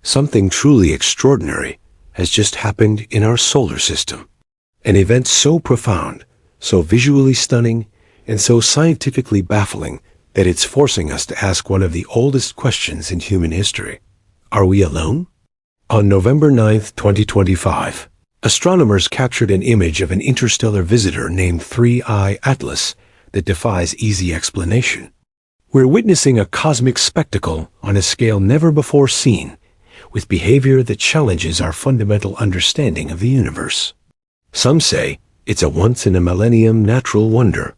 Something truly extraordinary has just happened in our solar system. An event so profound, so visually stunning, and so scientifically baffling that it's forcing us to ask one of the oldest questions in human history. Are we alone? On November 9th, 2025, astronomers captured an image of an interstellar visitor named 3I Atlas that defies easy explanation. We're witnessing a cosmic spectacle on a scale never before seen, with behavior that challenges our fundamental understanding of the universe. Some say it's a once-in-a-millennium natural wonder.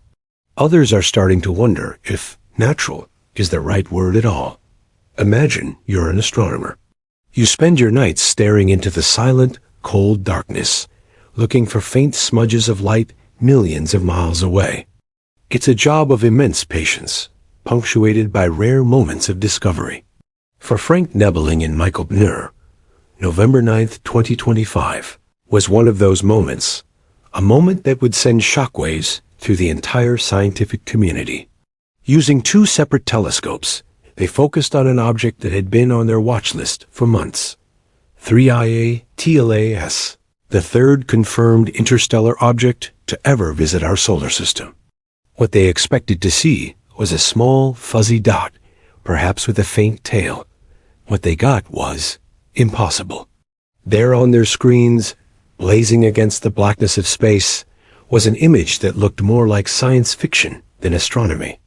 Others are starting to wonder if natural is the right word at all. Imagine you're an astronomer. You spend your nights staring into the silent, cold darkness, looking for faint smudges of light millions of miles away. It's a job of immense patience, punctuated by rare moments of discovery. For Frank Nebeling and Michael Bnur, November 9th, 2025, was one of those moments, a moment that would send shockwaves through the entire scientific community. Using two separate telescopes, they focused on an object that had been on their watch list for months. 3IA TLAS, the third confirmed interstellar object to ever visit our solar system. What they expected to see was a small, fuzzy dot, perhaps with a faint tail. What they got was impossible. There on their screens, blazing against the blackness of space, was an image that looked more like science fiction than astronomy.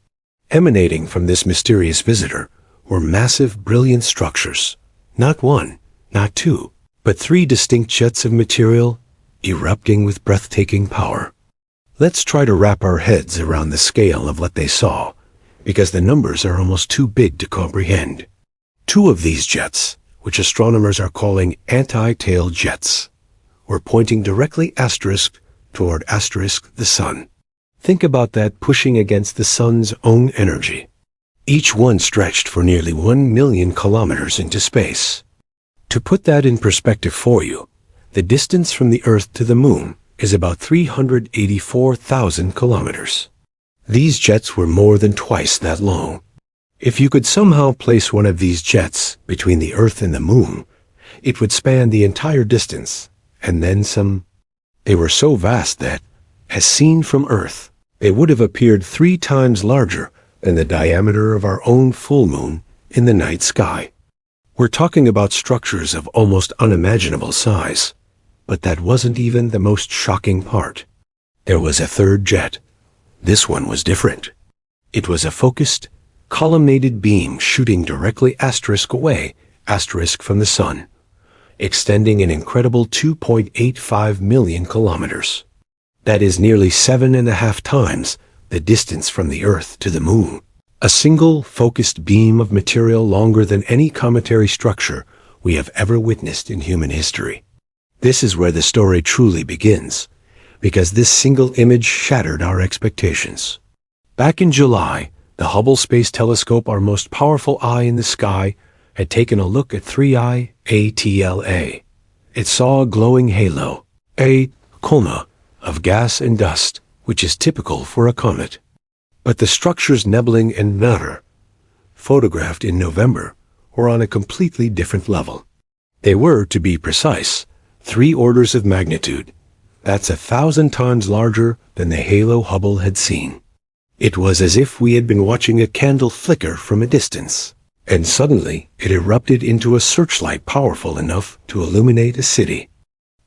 Emanating from this mysterious visitor were massive, brilliant structures. Not one, not two, but three distinct jets of material erupting with breathtaking power. Let's try to wrap our heads around the scale of what they saw, because the numbers are almost too big to comprehend. Two of these jets, which astronomers are calling anti-tail jets, were pointing directly toward the sun. Think about that, pushing against the sun's own energy. Each one stretched for nearly 1 million kilometers into space. To put that in perspective for you, the distance from the Earth to the Moon is about 384,000 kilometers. These jets were more than twice that long. If you could somehow place one of these jets between the Earth and the Moon, it would span the entire distance, and then some. They were so vast that, as seen from Earth, they would have appeared 3 times larger than the diameter of our own full moon in the night sky. We're talking about structures of almost unimaginable size, but that wasn't even the most shocking part. There was a third jet. This one was different. It was a focused, columnated beam shooting directly away from the sun, extending an incredible 2.85 million kilometers. That is nearly 7.5 times the distance from the Earth to the Moon. A single focused beam of material longer than any cometary structure we have ever witnessed in human history. This is where the story truly begins, because this single image shattered our expectations. Back in July, the Hubble Space Telescope, our most powerful eye in the sky, had taken a look at 3I ATLA. It saw a glowing halo, a coma, of gas and dust, which is typical for a comet. But the structures Nebeling and Bnur photographed in November were on a completely different level. They were, to be precise, 3 orders of magnitude. That's 1,000 times larger than the halo Hubble had seen. It was as if we had been watching a candle flicker from a distance, and suddenly it erupted into a searchlight powerful enough to illuminate a city.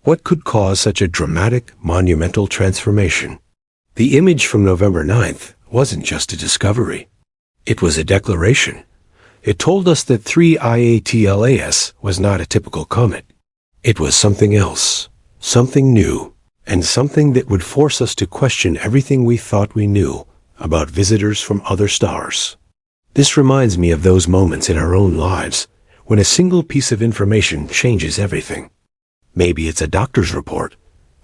What could cause such a dramatic, monumental transformation? The image from November 9th wasn't just a discovery. It was a declaration. It told us that 3IATLAS was not a typical comet. It was something else, something new, and something that would force us to question everything we thought we knew about visitors from other stars. This reminds me of those moments in our own lives when a single piece of information changes everything. Maybe it's a doctor's report,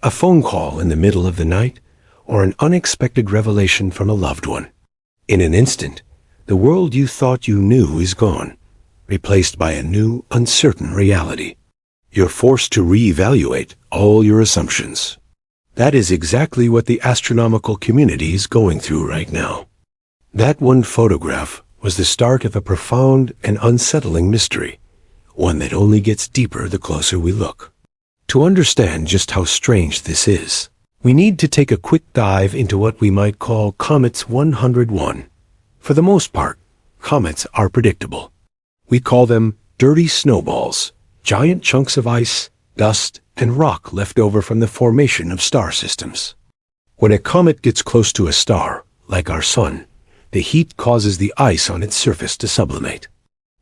a phone call in the middle of the night, or an unexpected revelation from a loved one. In an instant, the world you thought you knew is gone, replaced by a new, uncertain reality. You're forced to reevaluate all your assumptions. That is exactly what the astronomical community is going through right now. That one photograph was the start of a profound and unsettling mystery. one that only gets deeper the closer we look. To understand just how strange this is, we need to take a quick dive into what we might call Comets 101. For the most part, comets are predictable. We call them dirty snowballs, giant chunks of ice, dust, and rock left over from the formation of star systems. When a comet gets close to a star, like our sun, the heat causes the ice on its surface to sublimate.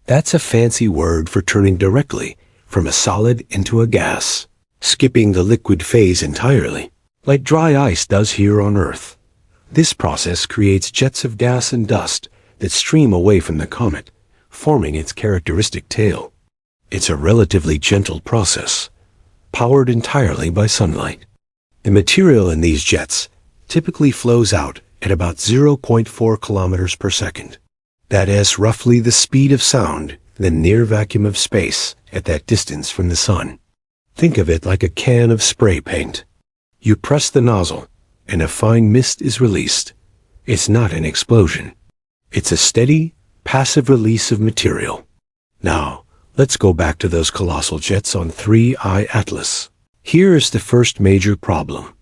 That's a fancy word for turning directly from a solid into a gas, skipping the liquid phase entirely, like dry ice does here on Earth. This process creates jets of gas and dust that stream away from the comet, forming its characteristic tail. It's a relatively gentle process, powered entirely by sunlight. The material in these jets typically flows out at about 0.4 kilometers per second. That is roughly the speed of sound in the near vacuum of space at that distance from the sun. Think of it like a can of spray paint. You press the nozzle, and a fine mist is released. It's not an explosion. It's a steady, passive release of material. Now, let's go back to those colossal jets on 3I Atlas. Here is the first major problem.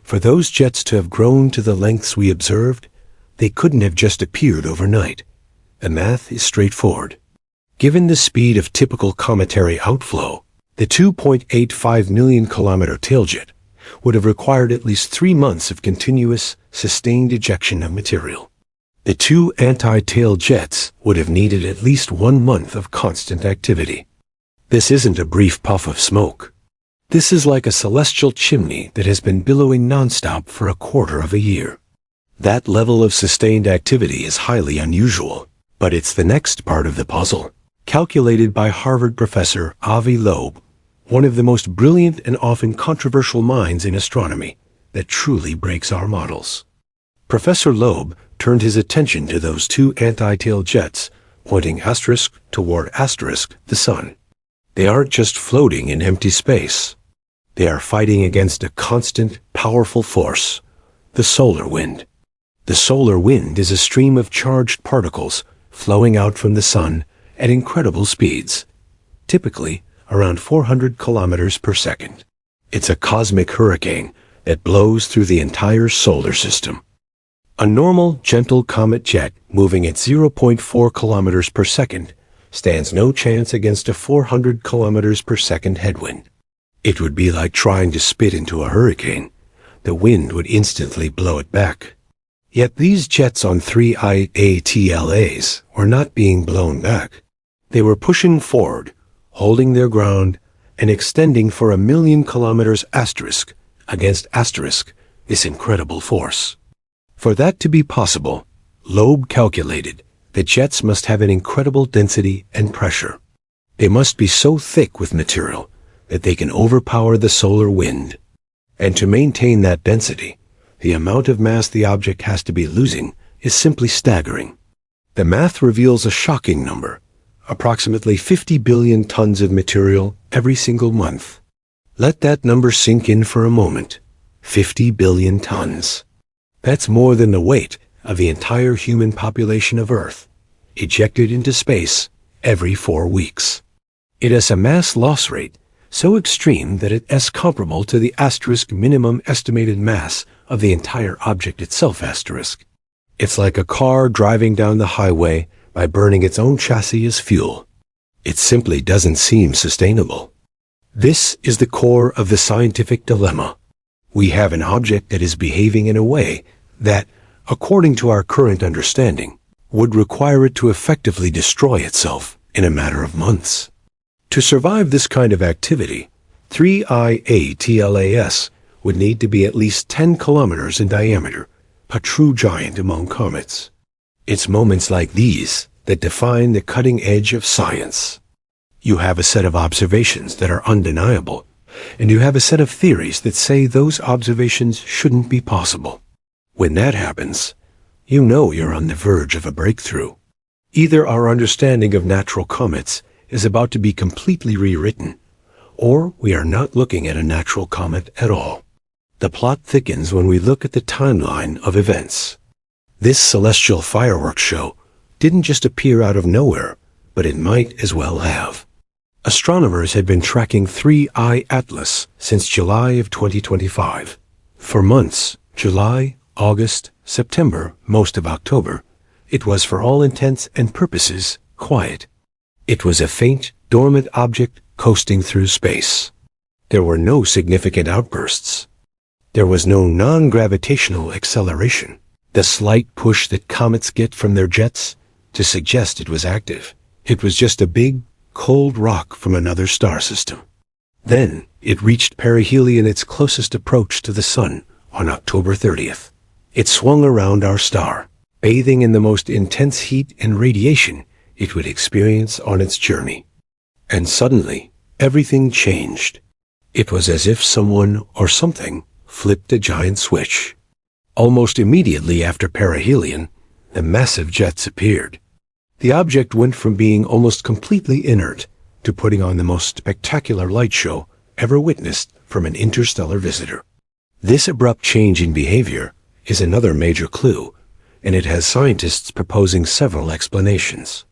For those jets to have grown to the lengths we observed, they couldn't have just appeared overnight. The math is straightforward. Given the speed of typical cometary outflow, the 2.85 million kilometer tailjet would have required at least 3 months of continuous, sustained ejection of material. The two anti-tail jets would have needed at least 1 month of constant activity. This isn't a brief puff of smoke. This is like a celestial chimney that has been billowing nonstop for a quarter of a year. That level of sustained activity is highly unusual, but it's the next part of the puzzle, calculated by Harvard professor Avi Loeb, one of the most brilliant and often controversial minds in astronomy, that truly breaks our models. Professor Loeb turned his attention to those two anti-tail jets, pointing asterisk toward asterisk the sun. They aren't just floating in empty space. They are fighting against a constant, powerful force, the solar wind. The solar wind is a stream of charged particles flowing out from the sun at incredible speeds, typically around 400 kilometers per second. It's a cosmic hurricane that blows through the entire solar system. A normal, gentle comet jet moving at 0.4 kilometers per second stands no chance against a 400 kilometers per second headwind. It would be like trying to spit into a hurricane. The wind would instantly blow it back. Yet these jets on 3I Atlas were not being blown back. They were pushing forward, holding their ground, and extending for 1 million kilometers asterisk against asterisk this incredible force. For that to be possible, Loeb calculated that jets must have an incredible density and pressure. They must be so thick with material that they can overpower the solar wind. And to maintain that density, the amount of mass the object has to be losing is simply staggering. The math reveals a shocking number, approximately 50 billion tons of material every single month. Let that number sink in for a moment. 50 billion tons. That's more than the weight of the entire human population of Earth, ejected into space every 4 weeks. It has a mass loss rate so extreme that it is comparable to the asterisk minimum estimated mass of the entire object itself asterisk. It's like a car driving down the highway by burning its own chassis as fuel. It simply doesn't seem sustainable. This is the core of the scientific dilemma. We have an object that is behaving in a way that, according to our current understanding, would require it to effectively destroy itself in a matter of months. To survive this kind of activity, 3I Atlas would need to be at least 10 kilometers in diameter, a true giant among comets. It's moments like these that define the cutting edge of science. You have a set of observations that are undeniable, and you have a set of theories that say those observations shouldn't be possible. When that happens, you know you're on the verge of a breakthrough. Either our understanding of natural comets is about to be completely rewritten, or we are not looking at a natural comet at all. The plot thickens when we look at the timeline of events. This celestial fireworks show didn't just appear out of nowhere, but it might as well have. Astronomers had been tracking 3I Atlas since July of 2025. For months, July, August, September, most of October, it was for all intents and purposes quiet. It was a faint, dormant object coasting through space. There were no significant outbursts. There was no non-gravitational acceleration, the slight push that comets get from their jets to suggest it was active. It was just a big, cold rock from another star system. Then it reached perihelion, its closest approach to the Sun, on October 30th. It swung around our star, bathing in the most intense heat and radiation it would experience on its journey. And suddenly, everything changed. It was as if someone or something flipped a giant switch. Almost immediately after perihelion, the massive jets appeared. The object went from being almost completely inert to putting on the most spectacular light show ever witnessed from an interstellar visitor. This abrupt change in behavior is another major clue, and it has scientists proposing several explanations.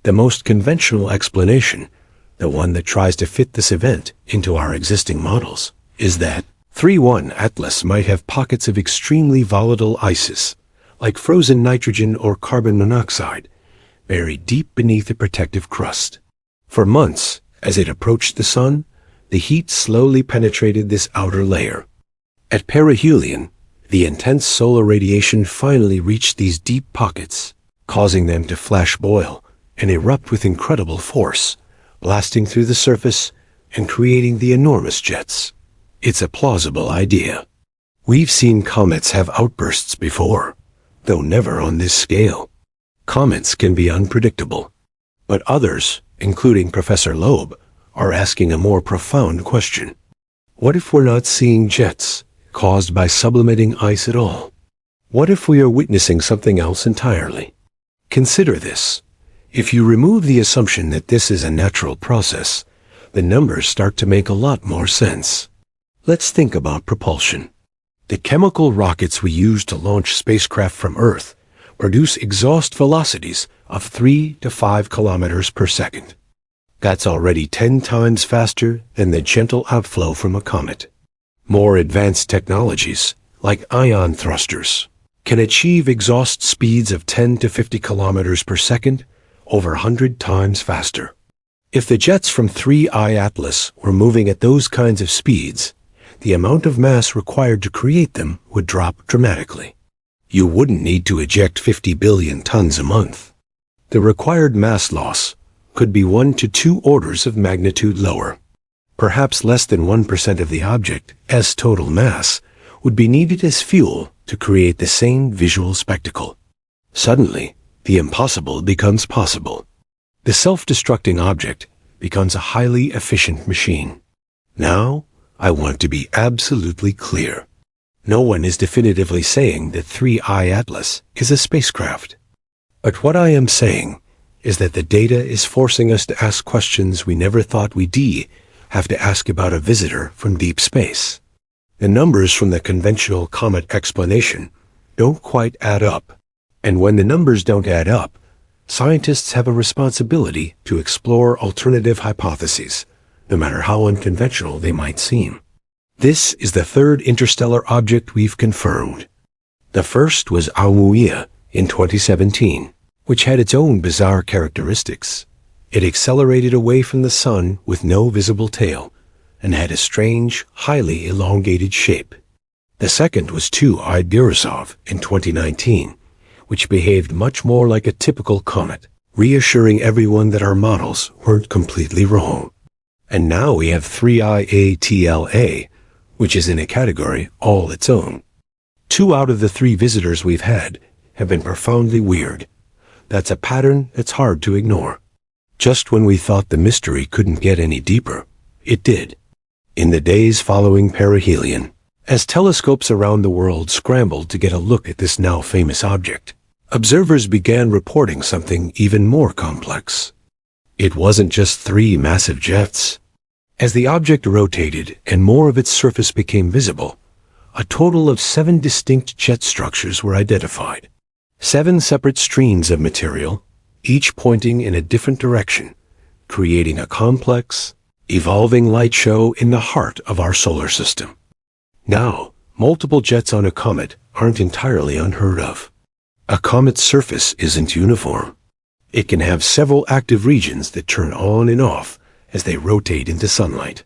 The most conventional explanation, the one that tries to fit this event into our existing models, is that 3I Atlas might have pockets of extremely volatile ices, like frozen nitrogen or carbon monoxide, buried deep beneath a protective crust. For months, as it approached the Sun, the heat slowly penetrated this outer layer. At perihelion, the intense solar radiation finally reached these deep pockets, causing them to flash boil and erupt with incredible force, blasting through the surface and creating the enormous jets. It's a plausible idea. We've seen comets have outbursts before, though never on this scale. Comets can be unpredictable, but others, including Professor Loeb, are asking a more profound question. What if we're not seeing jets caused by sublimating ice at all? What if we are witnessing something else entirely? Consider this. If you remove the assumption that this is a natural process, the numbers start to make a lot more sense. Let's think about propulsion. The chemical rockets we use to launch spacecraft from Earth produce exhaust velocities of 3 to 5 kilometers per second. That's already 10 times faster than the gentle outflow from a comet. More advanced technologies, like ion thrusters, can achieve exhaust speeds of 10 to 50 kilometers per second, over 100 times faster. If the jets from 3I Atlas were moving at those kinds of speeds, the amount of mass required to create them would drop dramatically. You wouldn't need to eject 50 billion tons a month. The required mass loss could be 1 to 2 orders of magnitude lower. Perhaps less than 1% of the object's total mass would be needed as fuel to create the same visual spectacle. Suddenly, the impossible becomes possible. The self-destructing object becomes a highly efficient machine. Now, I want to be absolutely clear. No one is definitively saying that 3I Atlas is a spacecraft. But what I am saying is that the data is forcing us to ask questions we never thought we'd have to ask about a visitor from deep space. The numbers from the conventional comet explanation don't quite add up. And when the numbers don't add up, scientists have a responsibility to explore alternative hypotheses, no matter how unconventional they might seem. This is the third interstellar object we've confirmed. The first was Aumuia in 2017, which had its own bizarre characteristics. It accelerated away from the Sun with no visible tail, and had a strange, highly elongated shape. The second was 2I Borisov in 2019, which behaved much more like a typical comet, reassuring everyone that our models weren't completely wrong. And now we have 3I ATLA, which is in a category all its own. 2 out of the 3 visitors we've had have been profoundly weird. That's a pattern that's hard to ignore. Just when we thought the mystery couldn't get any deeper, it did. In the days following perihelion, as telescopes around the world scrambled to get a look at this now famous object, observers began reporting something even more complex. It wasn't just 3 massive jets. As the object rotated and more of its surface became visible, a total of 7 distinct jet structures were identified. 7 separate streams of material, each pointing in a different direction, creating a complex, evolving light show in the heart of our solar system. Now, multiple jets on a comet aren't entirely unheard of. A comet's surface isn't uniform. It can have several active regions that turn on and off as they rotate into sunlight.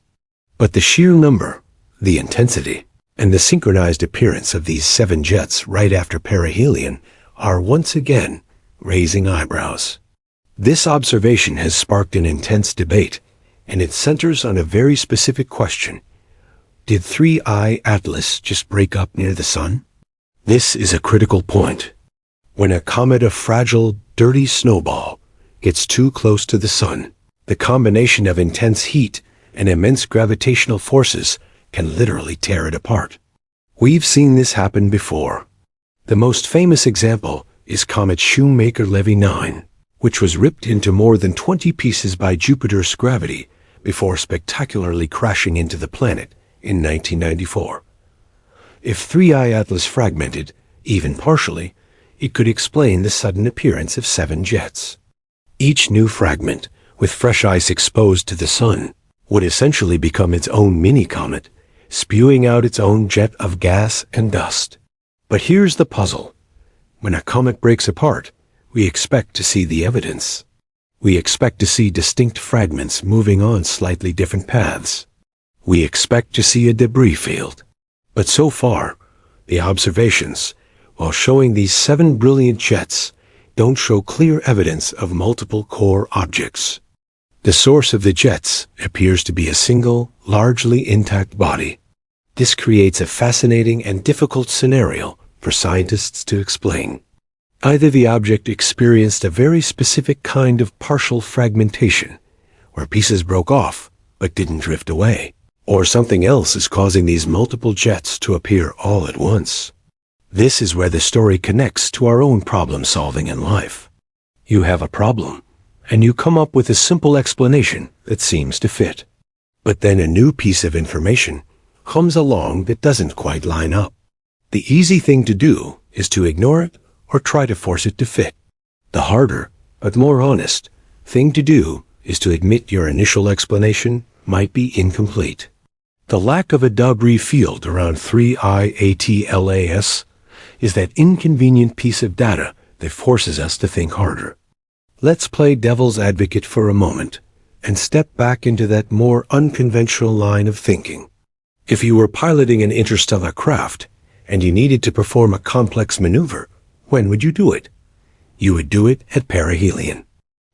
But the sheer number, the intensity, and the synchronized appearance of these 7 jets right after perihelion are once again raising eyebrows. This observation has sparked an intense debate, and it centers on a very specific question. Did 3I Atlas just break up near the sun? This is a critical point. When a comet, a fragile, dirty snowball, gets too close to the sun, the combination of intense heat and immense gravitational forces can literally tear it apart. We've seen this happen before. The most famous example is comet Shoemaker-Levy 9, which was ripped into more than 20 pieces by Jupiter's gravity before spectacularly crashing into the planet in 1994. If 3I Atlas fragmented, even partially, it could explain the sudden appearance of 7 jets. Each new fragment, with fresh ice exposed to the sun, would essentially become its own mini-comet, spewing out its own jet of gas and dust. But here's the puzzle. When a comet breaks apart, we expect to see the evidence. We expect to see distinct fragments moving on slightly different paths. We expect to see a debris field. But so far, the observations, while showing these 7 brilliant jets, don't show clear evidence of multiple core objects. The source of the jets appears to be a single, largely intact body. This creates a fascinating and difficult scenario for scientists to explain. Either the object experienced a very specific kind of partial fragmentation, where pieces broke off but didn't drift away, or something else is causing these multiple jets to appear all at once. This is where the story connects to our own problem-solving in life. You have a problem, and you come up with a simple explanation that seems to fit. But then a new piece of information comes along that doesn't quite line up. The easy thing to do is to ignore it or try to force it to fit. The harder, but more honest, thing to do is to admit your initial explanation might be incomplete. The lack of a debris field around 3I Atlas is that inconvenient piece of data that forces us to think harder. Let's play devil's advocate for a moment and step back into that more unconventional line of thinking. If you were piloting an interstellar craft and you needed to perform a complex maneuver, when would you do it? You would do it at perihelion.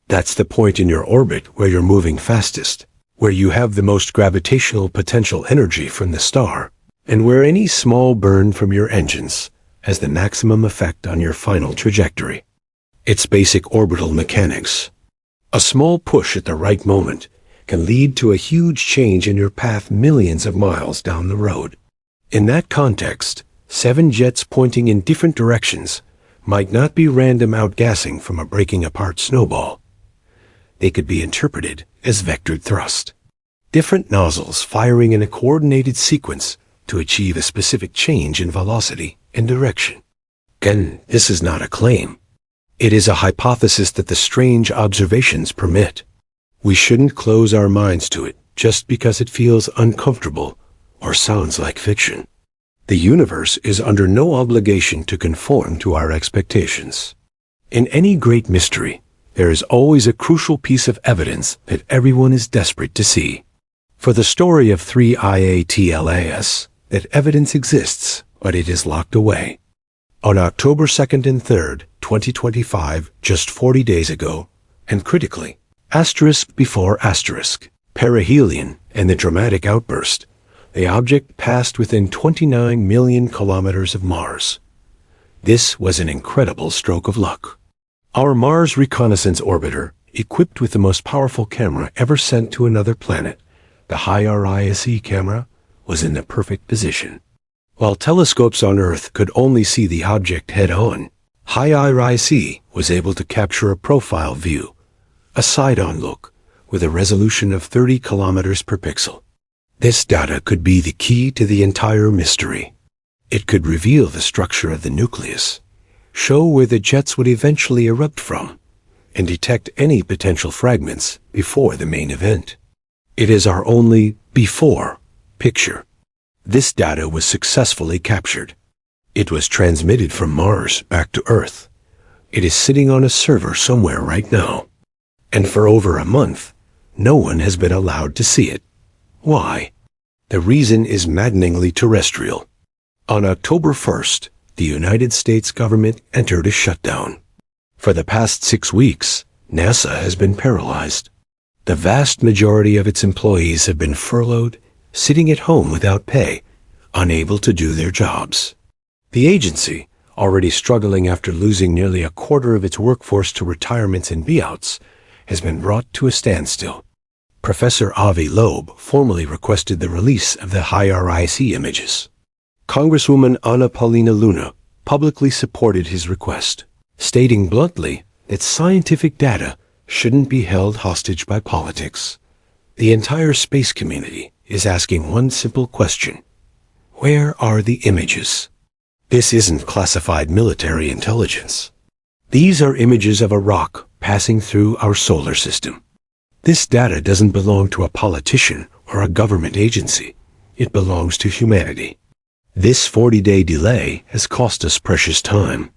That's the point in your orbit where you're moving fastest, where you have the most gravitational potential energy from the star, and where any small burn from your engines has the maximum effect on your final trajectory. It's basic orbital mechanics. A small push at the right moment can lead to a huge change in your path millions of miles down the road. In that context, 7 jets pointing in different directions might not be random outgassing from a breaking apart snowball. They could be interpreted as vectored thrust. Different nozzles firing in a coordinated sequence to achieve a specific change in velocity and direction. Again, this is not a claim. It is a hypothesis that the strange observations permit. We shouldn't close our minds to it just because it feels uncomfortable or sounds like fiction. The universe is under no obligation to conform to our expectations. In any great mystery, there is always a crucial piece of evidence that everyone is desperate to see. For the story of 3I Atlas, that evidence exists, but it is locked away. On October 2nd and 3rd, 2025, just 40 days ago, and critically, asterisk before asterisk, perihelion and the dramatic outburst, the object passed within 29 million kilometers of Mars. This was an incredible stroke of luck. Our Mars Reconnaissance Orbiter, equipped with the most powerful camera ever sent to another planet, the HIRISE camera, was in the perfect position. While telescopes on Earth could only see the object head-on, HIRISE was able to capture a profile view, a side-on look, with a resolution of 30 kilometers per pixel. This data could be the key to the entire mystery. It could reveal the structure of the nucleus, show where the jets would eventually erupt from, and detect any potential fragments before the main event. It is our only before picture. This data was successfully captured. It was transmitted from Mars back to Earth. It is sitting on a server somewhere right now. And for over a month, no one has been allowed to see it. Why? The reason is maddeningly terrestrial. On October 1st, the United States government entered a shutdown. For the past 6 weeks, NASA has been paralyzed. The vast majority of its employees have been furloughed, sitting at home without pay, unable to do their jobs. The agency, already struggling after losing nearly a quarter of its workforce to retirements and buyouts, has been brought to a standstill. Professor Avi Loeb formally requested the release of the HIRIC images. Congresswoman Anna Paulina Luna publicly supported his request, stating bluntly that scientific data shouldn't be held hostage by politics. The entire space community is asking one simple question. Where are the images? This isn't classified military intelligence. These are images of a rock passing through our solar system. This data doesn't belong to a politician or a government agency. It belongs to humanity. This 40-day delay has cost us precious time.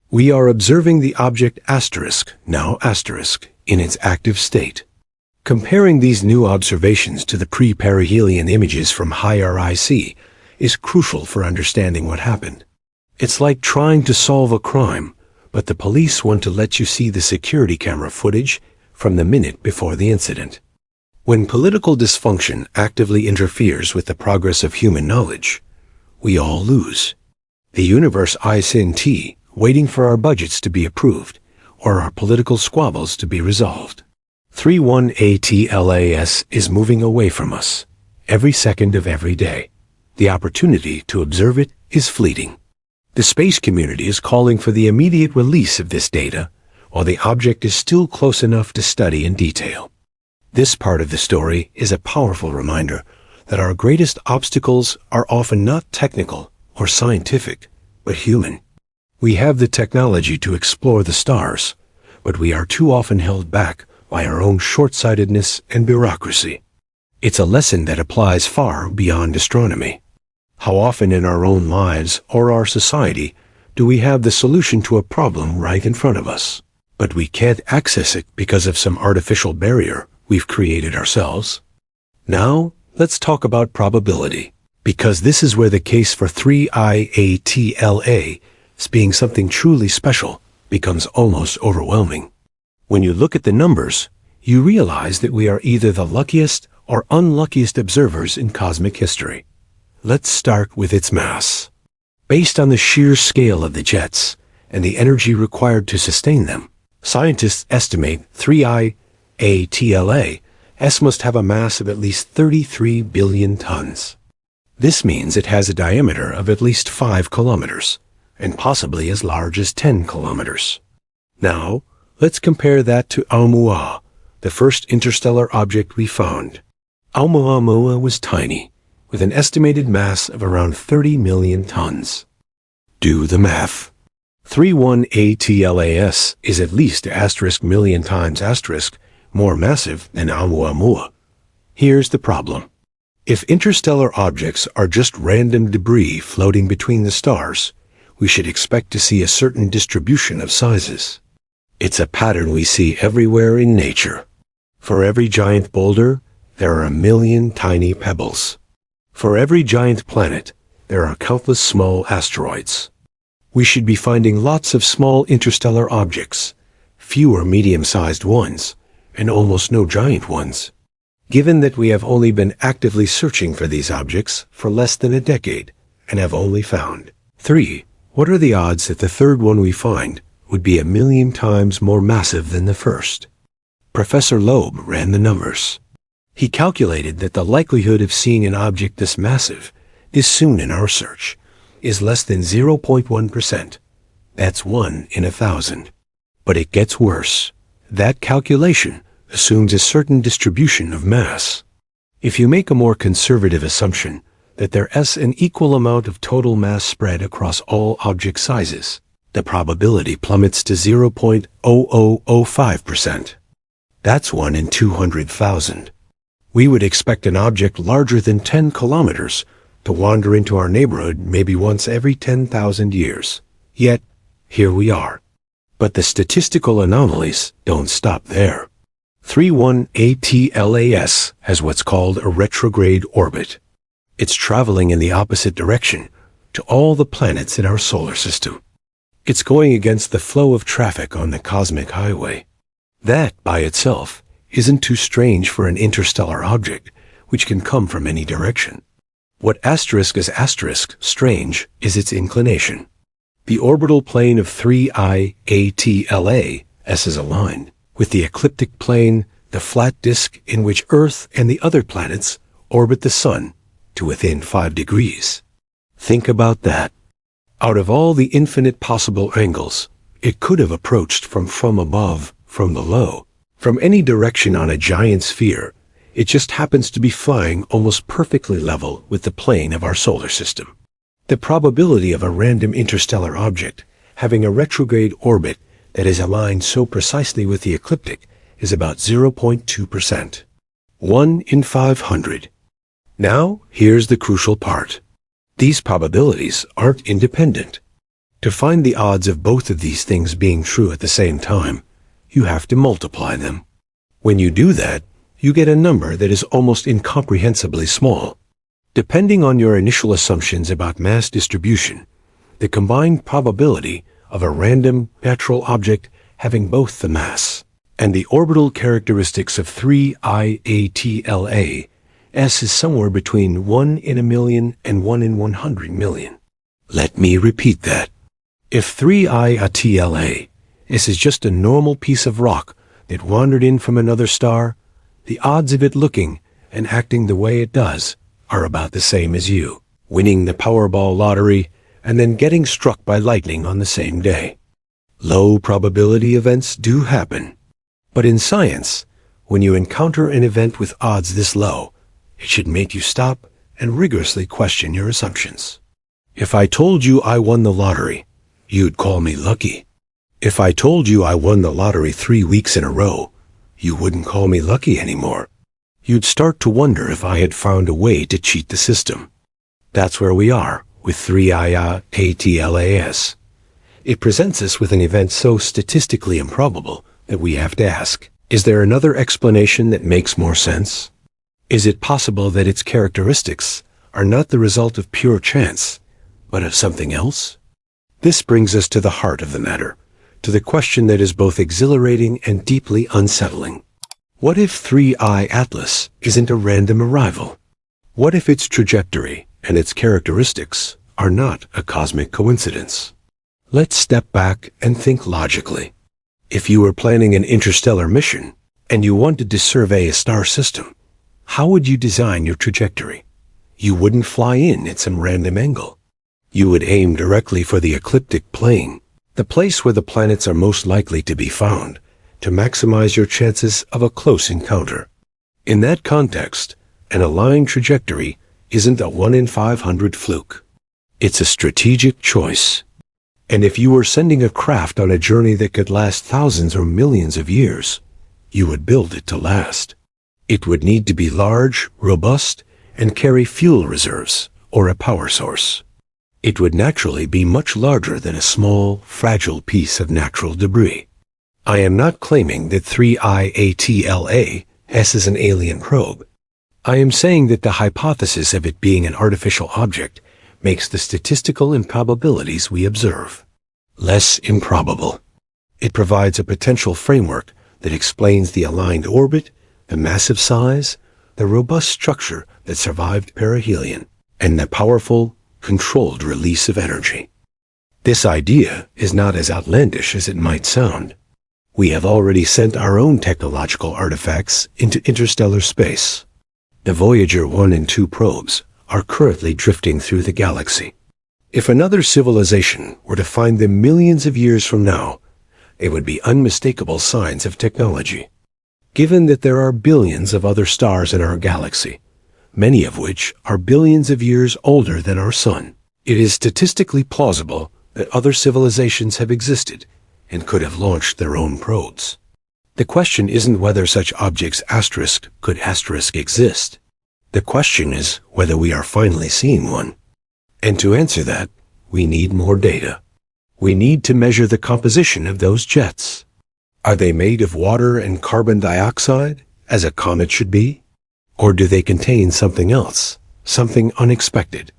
We are observing the object asterisk, now asterisk, in its active state. Comparing these new observations to the pre-perihelion images from HIRIC is crucial for understanding what happened. It's like trying to solve a crime, but the police want to let you see the security camera footage from the minute before the incident. When political dysfunction actively interferes with the progress of human knowledge, we all lose. The universe ISNT, waiting for our budgets to be approved, or our political squabbles to be resolved. 31ATLAS is moving away from us, every second of every day. The opportunity to observe it is fleeting. The space community is calling for the immediate release of this data, while the object is still close enough to study in detail. This part of the story is a powerful reminder that our greatest obstacles are often not technical or scientific, but human. We have the technology to explore the stars, but we are too often held back by our own short-sightedness and bureaucracy. It's a lesson that applies far beyond astronomy. How often in our own lives or our society do we have the solution to a problem right in front of us, but we can't access it because of some artificial barrier we've created ourselves? Now, let's talk about probability, because this is where the case for 3IATLA being something truly special becomes almost overwhelming. When you look at the numbers, you realize that we are either the luckiest or unluckiest observers in cosmic history. Let's start with its mass. Based on the sheer scale of the jets and the energy required to sustain them, scientists estimate 3IATLA must have a mass of at least 33 billion tons. This means it has a diameter of at least 5 kilometers, and possibly as large as 10 kilometers. Now, let's compare that to Oumuamua, the first interstellar object we found. Oumuamua was tiny, with an estimated mass of around 30 million tons. Do the math. 31ATLAS is at least *million times more massive than Oumuamua. Here's the problem. If interstellar objects are just random debris floating between the stars, we should expect to see a certain distribution of sizes. It's a pattern we see everywhere in nature. For every giant boulder, there are a million tiny pebbles. For every giant planet, there are countless small asteroids. We should be finding lots of small interstellar objects, fewer medium-sized ones, and almost no giant ones. Given that we have only been actively searching for these objects for less than a decade, and have only found 3, what are the odds that the third one we find would be 1,000,000 times more massive than the first? Professor Loeb ran the numbers. He calculated that the likelihood of seeing an object this massive, this soon in our search, is less than 0.1%. That's 1 in 1,000. But it gets worse. That calculation assumes a certain distribution of mass. If you make a more conservative assumption that there is an equal amount of total mass spread across all object sizes, the probability plummets to 0.0005%. That's 1 in 200,000. We would expect an object larger than 10 kilometers to wander into our neighborhood maybe once every 10,000 years. Yet, here we are. But the statistical anomalies don't stop there. 31ATLAS has what's called a retrograde orbit. It's traveling in the opposite direction to all the planets in our solar system. It's going against the flow of traffic on the cosmic highway. That, by itself, isn't too strange for an interstellar object, which can come from any direction. What is strange is its inclination. The orbital plane of 3IATLAS is aligned with the ecliptic plane, the flat disk in which Earth and the other planets orbit the Sun, to within 5 degrees. Think about that. Out of all the infinite possible angles, it could have approached from above, from below, from any direction on a giant sphere. It just happens to be flying almost perfectly level with the plane of our solar system. The probability of a random interstellar object having a retrograde orbit that is aligned so precisely with the ecliptic is about 0.2%. 1 in 500. Now, here's the crucial part. These probabilities aren't independent. To find the odds of both of these things being true at the same time, you have to multiply them. When you do that, you get a number that is almost incomprehensibly small. Depending on your initial assumptions about mass distribution, the combined probability of a random natural object having both the mass and the orbital characteristics of 3IATLAS is somewhere between 1 in a million and 1 in 100 million. Let me repeat that. If 3IATLAS is just a normal piece of rock that wandered in from another star, the odds of it looking and acting the way it does are about the same as you, winning the Powerball lottery and then getting struck by lightning on the same day. Low probability events do happen. But in science, when you encounter an event with odds this low, it should make you stop and rigorously question your assumptions. If I told you I won the lottery, you'd call me lucky. If I told you I won the lottery 3 weeks in a row, you wouldn't call me lucky anymore. You'd start to wonder if I had found a way to cheat the system. That's where we are with 3IATLAS. It presents us with an event so statistically improbable that we have to ask, is there another explanation that makes more sense? Is it possible that its characteristics are not the result of pure chance, but of something else? This brings us to the heart of the matter, to the question that is both exhilarating and deeply unsettling. What if 3I Atlas isn't a random arrival? What if its trajectory and its characteristics are not a cosmic coincidence? Let's step back and think logically. If you were planning an interstellar mission and you wanted to survey a star system, how would you design your trajectory? You wouldn't fly in at some random angle. You would aim directly for the ecliptic plane, the place where the planets are most likely to be found, to maximize your chances of a close encounter. In that context, an aligned trajectory isn't a 1 in 500 fluke. It's a strategic choice. And if you were sending a craft on a journey that could last thousands or millions of years, you would build it to last. It would need to be large, robust, and carry fuel reserves or a power source. It would naturally be much larger than a small, fragile piece of natural debris. I am not claiming that 3IATLAS is an alien probe. I am saying that the hypothesis of it being an artificial object makes the statistical improbabilities we observe less improbable. It provides a potential framework that explains the aligned orbit, the massive size, the robust structure that survived perihelion, and the powerful, controlled release of energy. This idea is not as outlandish as it might sound. We have already sent our own technological artifacts into interstellar space. The Voyager 1 and 2 probes are currently drifting through the galaxy. If another civilization were to find them millions of years from now, they would be unmistakable signs of technology. Given that there are billions of other stars in our galaxy, many of which are billions of years older than our sun, it is statistically plausible that other civilizations have existed and could have launched their own probes. The question isn't whether such objects could exist. The question is whether we are finally seeing one. And to answer that, we need more data. We need to measure the composition of those jets. Are they made of water and carbon dioxide, as a comet should be? Or do they contain something else, something unexpected?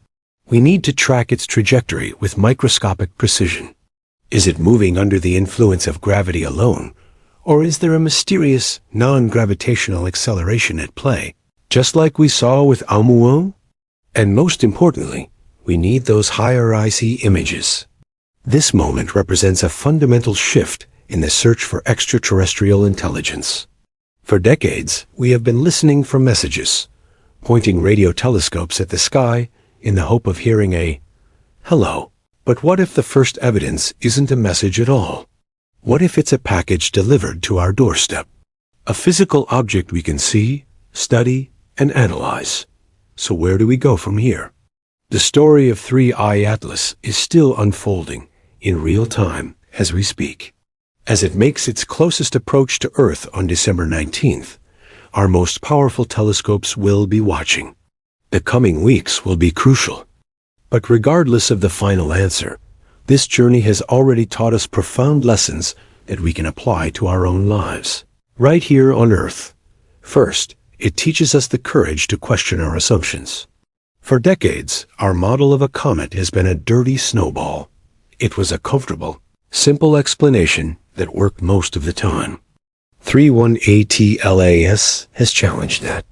We need to track its trajectory with microscopic precision. Is it moving under the influence of gravity alone, or is there a mysterious, non-gravitational acceleration at play, just like we saw with Oumuamua? And most importantly, we need those higher IC images. This moment represents a fundamental shift in the search for extraterrestrial intelligence. For decades, we have been listening for messages, pointing radio telescopes at the sky in the hope of hearing a hello. But what if the first evidence isn't a message at all? What if it's a package delivered to our doorstep? A physical object we can see, study, and analyze. So where do we go from here? The story of 3I Atlas is still unfolding in real time as we speak. As it makes its closest approach to Earth on December 19th, our most powerful telescopes will be watching. The coming weeks will be crucial. But regardless of the final answer, this journey has already taught us profound lessons that we can apply to our own lives, right here on Earth. First, it teaches us the courage to question our assumptions. For decades, our model of a comet has been a dirty snowball. It was a comfortable, simple explanation that worked most of the time. 31ATLAS has challenged that.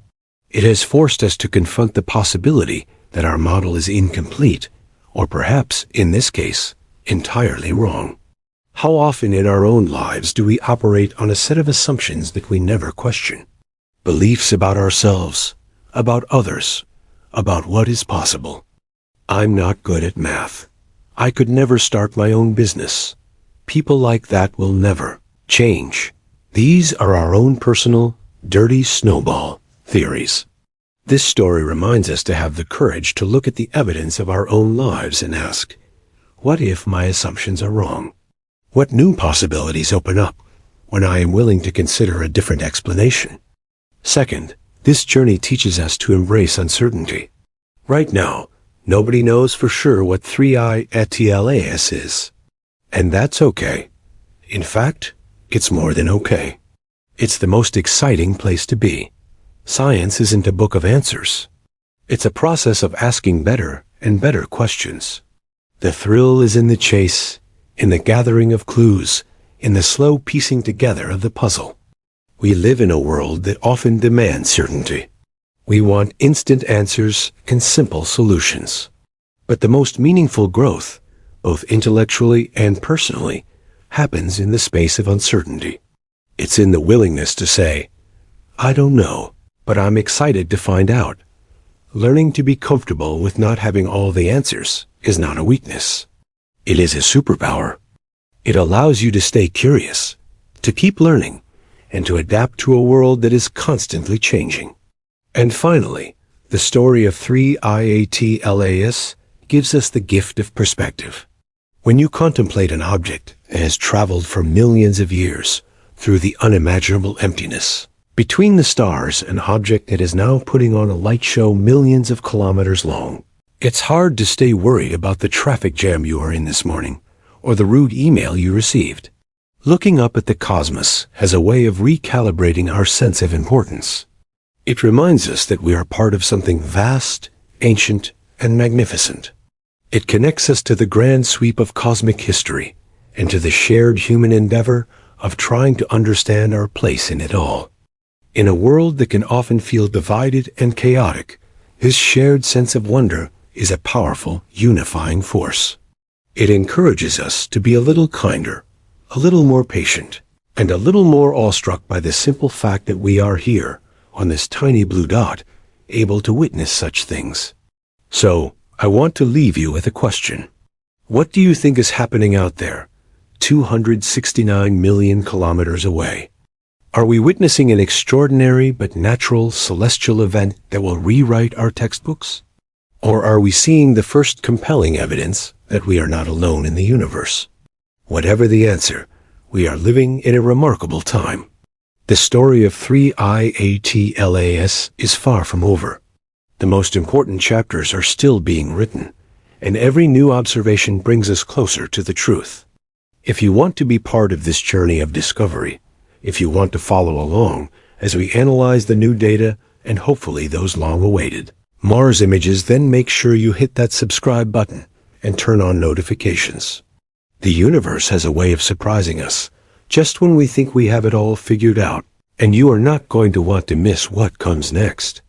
It has forced us to confront the possibility that our model is incomplete, or perhaps, in this case, entirely wrong. How often in our own lives do we operate on a set of assumptions that we never question? Beliefs about ourselves, about others, about what is possible. I'm not good at math. I could never start my own business. People like that will never change. These are our own personal, dirty snowball theories. This story reminds us to have the courage to look at the evidence of our own lives and ask, what if my assumptions are wrong? What new possibilities open up when I am willing to consider a different explanation? Second, this journey teaches us to embrace uncertainty. Right now, nobody knows for sure what 3I Atlas is. And that's okay. In fact, it's more than okay. It's the most exciting place to be. Science isn't a book of answers. It's a process of asking better and better questions. The thrill is in the chase, in the gathering of clues, in the slow piecing together of the puzzle. We live in a world that often demands certainty. We want instant answers and simple solutions. But the most meaningful growth, both intellectually and personally, happens in the space of uncertainty. It's in the willingness to say, I don't know, but I'm excited to find out. Learning to be comfortable with not having all the answers is not a weakness. It is a superpower. It allows you to stay curious, to keep learning, and to adapt to a world that is constantly changing. And finally, the story of 3I Atlas gives us the gift of perspective. When you contemplate an object that has traveled for millions of years through the unimaginable emptiness, between the stars, an object that is now putting on a light show millions of kilometers long, it's hard to stay worried about the traffic jam you are in this morning, or the rude email you received. Looking up at the cosmos has a way of recalibrating our sense of importance. It reminds us that we are part of something vast, ancient, and magnificent. It connects us to the grand sweep of cosmic history and to the shared human endeavor of trying to understand our place in it all. In a world that can often feel divided and chaotic, this shared sense of wonder is a powerful, unifying force. It encourages us to be a little kinder, a little more patient, and a little more awestruck by the simple fact that we are here, on this tiny blue dot, able to witness such things. So, I want to leave you with a question. What do you think is happening out there, 269 million kilometers away? Are we witnessing an extraordinary but natural celestial event that will rewrite our textbooks? Or are we seeing the first compelling evidence that we are not alone in the universe? Whatever the answer, we are living in a remarkable time. The story of 3IATLAS is far from over. The most important chapters are still being written, and every new observation brings us closer to the truth. If you want to be part of this journey of discovery, if you want to follow along as we analyze the new data and hopefully those long-awaited Mars images, then make sure you hit that subscribe button and turn on notifications. The universe has a way of surprising us just when we think we have it all figured out, and you are not going to want to miss what comes next.